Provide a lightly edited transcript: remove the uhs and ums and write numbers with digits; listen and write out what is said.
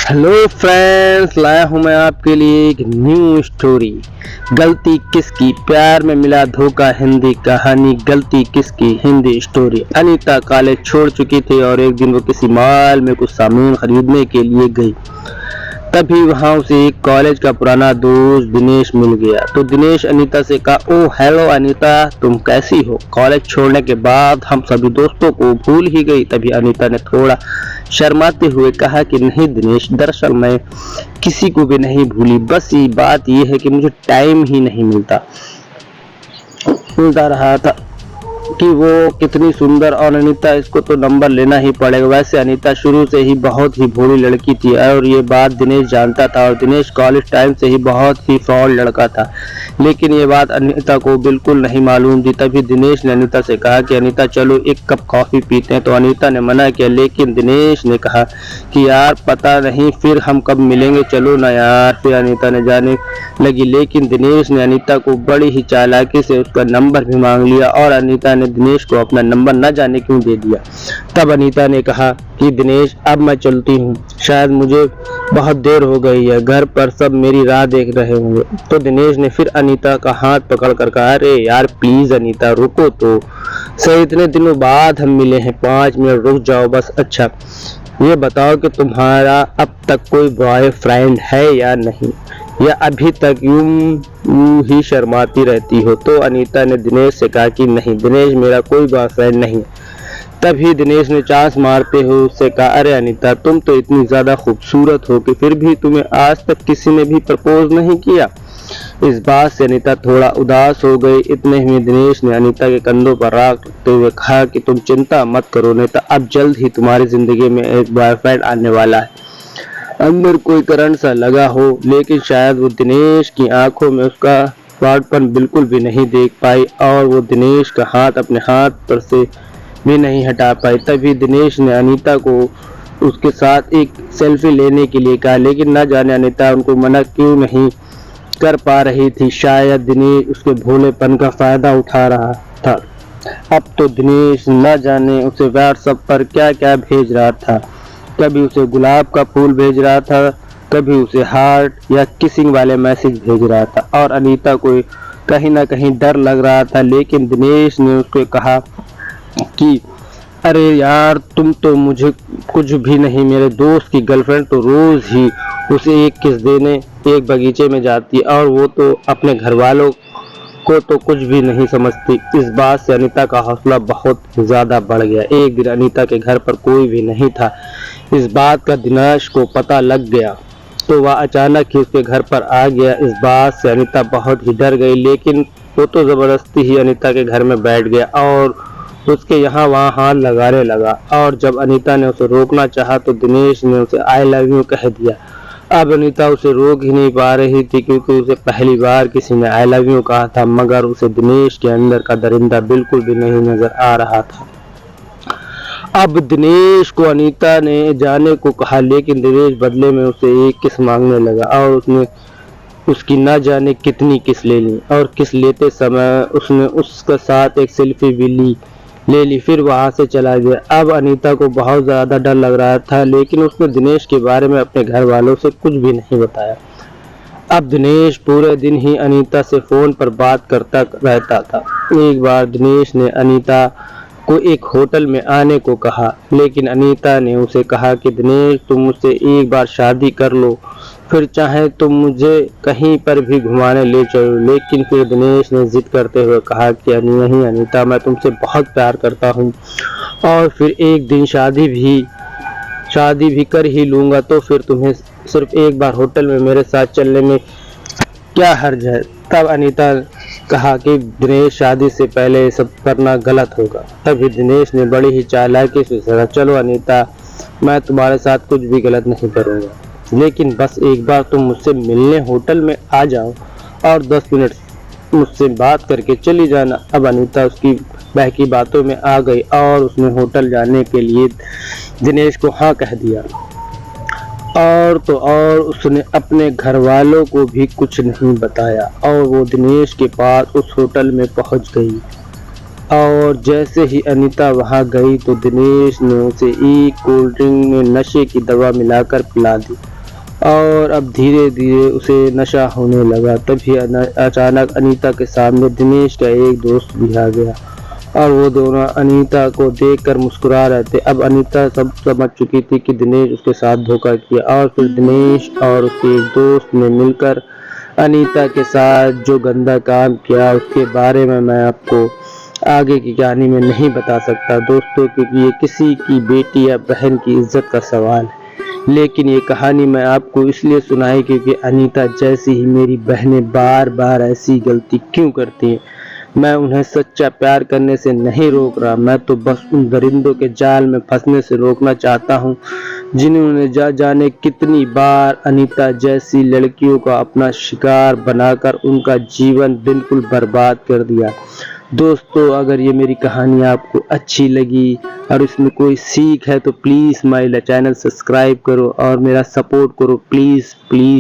Hello friends, लाया हूँ मैं आपके लिए एक न्यू स्टोरी। गलती किसकी, प्यार में मिला धोखा, हिंदी कहानी। गलती किसकी, हिंदी स्टोरी। अनीता कॉलेज छोड़ चुकी थी और एक दिन वो किसी मॉल में कुछ सामान खरीदने के लिए गई। तभी वहां उसे एक कॉलेज का पुराना दोस्त दिनेश मिल गया। तो दिनेश अनीता से कहा, ओ हेलो अनीता, तुम कैसी हो? कॉलेज छोड़ने के बाद हम सभी दोस्तों को भूल ही गई। तभी अनीता ने थोड़ा शर्माते हुए कहा कि नहीं दिनेश, दरअसल मैं किसी को भी नहीं भूली, बस ये बात ये है कि मुझे टाइम ही नहीं मिलता रहा था कि वो कितनी सुंदर, और अनीता इसको तो नंबर लेना ही पड़ेगा। वैसे अनीता शुरू से ही बहुत ही भोली लड़की थी और ये बात दिनेश जानता था, और दिनेश कॉलेज टाइम से ही बहुत ही फ्रॉड लड़का था, लेकिन ये बात अनीता को बिल्कुल नहीं मालूम थी। तभी दिनेश ने अनीता से कहा कि अनीता चलो एक कप कॉफी पीते हैं। तो अनीता ने मना किया, लेकिन दिनेश ने कहा कि यार पता नहीं फिर हम कब मिलेंगे, चलो ना यार। फिर अनीता ने जाने लगी, लेकिन दिनेश ने अनीता को बड़ी ही चालाकी से उसका नंबर भी मांग लिया और अनीता ने दिनेश को अपना नंबर न जाने क्यों दे दिया। तब अनीता ने कहा कि दिनेश अब मैं चलती हूँ, शायद मुझे बहुत देर हो गई है, घर पर सब मेरी राह देख रहे होंगे। तो दिनेश ने फिर अनीता का हाथ पकड़ कर कहा, अरे यार प्लीज अनीता रुको तो सही, इतने दिनों बाद हम मिले हैं, 5 मिनट रुक जाओ बस। अच्छा ये बताओ कि तुम्हारा अब तक कोई बॉयफ्रेंड है या नहीं, या अभी तक यूं ही शर्माती रहती हो? तो अनीता ने दिनेश से कहा कि नहीं दिनेश, मेरा कोई बॉयफ्रेंड नहीं। तभी दिनेश ने चांस मारते हुए उससे कहा, अरे अनीता तुम तो इतनी ज्यादा खूबसूरत हो कि फिर भी तुम्हें आज तक किसी ने भी प्रपोज नहीं किया। इस बात से अनीता थोड़ा उदास हो गई। इतने ही दिनेश ने अनीता के कंधों पर राख रखते हुए कहा कि तुम चिंता मत करो अनीता, अब जल्द ही तुम्हारी जिंदगी में एक बॉयफ्रेंड आने वाला है। अंदर कोई करंट सा लगा हो, लेकिन शायद वो दिनेश की आंखों में उसका फ्रॉडपन बिल्कुल भी नहीं देख पाई और वो दिनेश का हाथ अपने हाथ पर से भी नहीं हटा पाई। तभी दिनेश ने अनीता को उसके साथ एक सेल्फी लेने के लिए कहा, लेकिन न जाने अनीता उनको मना क्यों नहीं कर पा रही थी। शायद दिनेश उसके भोलेपन का फायदा उठा रहा था। अब तो दिनेश न जाने उसे व्हाट्सएप पर क्या क्या भेज रहा था, कभी उसे गुलाब का फूल भेज रहा था, कभी उसे हार्ट या किसिंग वाले मैसेज भेज रहा था, और अनीता को कहीं ना कहीं डर लग रहा था। लेकिन दिनेश ने उसको कहा कि अरे यार तुम तो मुझे कुछ भी नहीं, मेरे दोस्त की गर्लफ्रेंड तो रोज ही उसे एक किस देने एक बगीचे में जाती है और वो तो अपने घर वालों को तो कुछ भी नहीं समझती। इस बात से अनीता का हौसला बहुत ज्यादा बढ़ गया। एक दिन अनीता के घर पर कोई भी नहीं था। इस बात का दिनेश को पता लग गया तो वह अचानक ही उसके घर पर आ गया। इस बात से अनीता बहुत ही डर गई, लेकिन वो तो जबरदस्ती ही अनीता के घर में बैठ गया और उसके यहाँ वहाँ हाथ लगाने लगा। और जब अनीता ने उसे रोकना चाहा तो दिनेश ने उसे आई लव यू कह दिया। अब अनीता उसे रोक ही नहीं पा रही थी, क्योंकि उसे पहली बार किसी ने आई लव यू कहा था, मगर उसे दिनेश के अंदर का दरिंदा बिल्कुल भी नहीं नजर आ रहा था। अब दिनेश को अनीता ने जाने को कहा, लेकिन दिनेश बदले में उसे एक किस मांगने लगा और उसने उसकी न जाने कितनी किस ले ली, और किस लेते समय उसने उसके साथ एक सेल्फी भी ले ली, फिर वहां से चला गया। अब अनीता को बहुत ज्यादा डर लग रहा था, लेकिन उसने दिनेश के बारे में अपने घर वालों से कुछ भी नहीं बताया। अब दिनेश पूरे दिन ही अनीता से फोन पर बात करता रहता था। एक बार दिनेश ने अनीता को एक होटल में आने को कहा, लेकिन अनीता ने उसे कहा कि दिनेश तुम मुझसे एक बार शादी कर लो, फिर चाहे तुम मुझे कहीं पर भी घुमाने ले चलो। लेकिन फिर दिनेश ने जिद करते हुए कहा कि नहीं अनीता, मैं तुमसे बहुत प्यार करता हूँ और फिर एक दिन शादी भी कर ही लूँगा, तो फिर तुम्हें सिर्फ एक बार होटल में मेरे साथ चलने में क्या हर्ज है। तब अनीता कहा कि दिनेश शादी से पहले सब करना गलत होगा। तभी दिनेश ने बड़ी ही चालाकी से कहा, चलो अनीता, मैं तुम्हारे साथ कुछ भी गलत नहीं करूँगा, लेकिन बस एक बार तुम मुझसे मिलने होटल में आ जाओ और 10 मिनट मुझसे बात करके चली जाना। अब अनीता उसकी बहकी बातों में आ गई और उसने होटल जाने के लिए दिनेश को हाँ कह दिया। और तो और उसने अपने घर वालों को भी कुछ नहीं बताया और वो दिनेश के पास उस होटल में पहुंच गई। और जैसे ही अनीता वहां गई तो दिनेश ने उसे एक कोल्ड ड्रिंक में नशे की दवा मिलाकर पिला दी और अब धीरे धीरे उसे नशा होने लगा। तभी अचानक अनीता के सामने दिनेश का एक दोस्त भी आ गया और वो दोनों अनीता को देखकर मुस्कुरा रहे थे। अब अनीता सब समझ चुकी थी कि दिनेश उसके साथ धोखा किया, और फिर दिनेश और उसके एक दोस्त ने मिलकर अनीता के साथ जो गंदा काम किया उसके बारे में मैं आपको आगे की कहानी में नहीं बता सकता दोस्तों, क्योंकि ये किसी की बेटी या बहन की इज्जत का सवाल है। लेकिन ये कहानी मैं आपको इसलिए सुनाई क्योंकि अनीता जैसी ही मेरी बहनें बार बार ऐसी गलती क्यों करती हैं। मैं उन्हें सच्चा प्यार करने से नहीं रोक रहा, मैं तो बस उन दरिंदों के जाल में फंसने से रोकना चाहता हूँ जिन्होंने जाने कितनी बार अनीता जैसी लड़कियों का अपना शिकार बनाकर उनका जीवन बिल्कुल बर्बाद कर दिया। दोस्तों, अगर ये मेरी कहानी आपको अच्छी लगी और इसमें कोई सीख है तो प्लीज़ माय चैनल सब्सक्राइब करो और मेरा सपोर्ट करो, प्लीज़ प्लीज़।